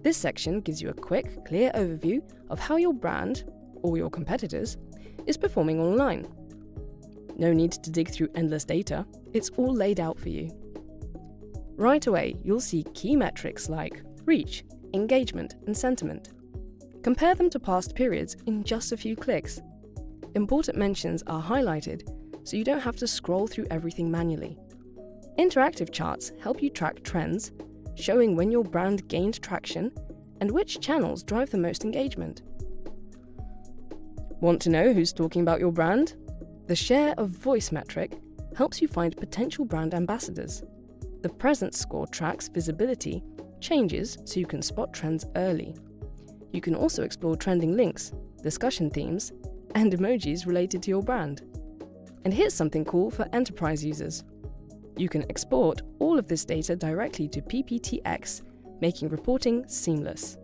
This section gives you a quick, clear overview of how your brand, or your competitors, is performing online. No need to dig through endless data, it's all laid out for you. Right away, you'll see key metrics like reach, engagement, and sentiment. Compare them to past periods in just a few clicks. Important mentions are highlighted, so you don't have to scroll through everything manually. Interactive charts help you track trends, showing when your brand gained traction and which channels drive the most engagement. Want to know who's talking about your brand? The share of voice metric helps you find potential brand ambassadors. The presence score tracks visibility changes so you can spot trends early. You can also explore trending links, discussion themes, and emojis related to your brand. And here's something cool for enterprise users. You can export all of this data directly to PPTX, making reporting seamless.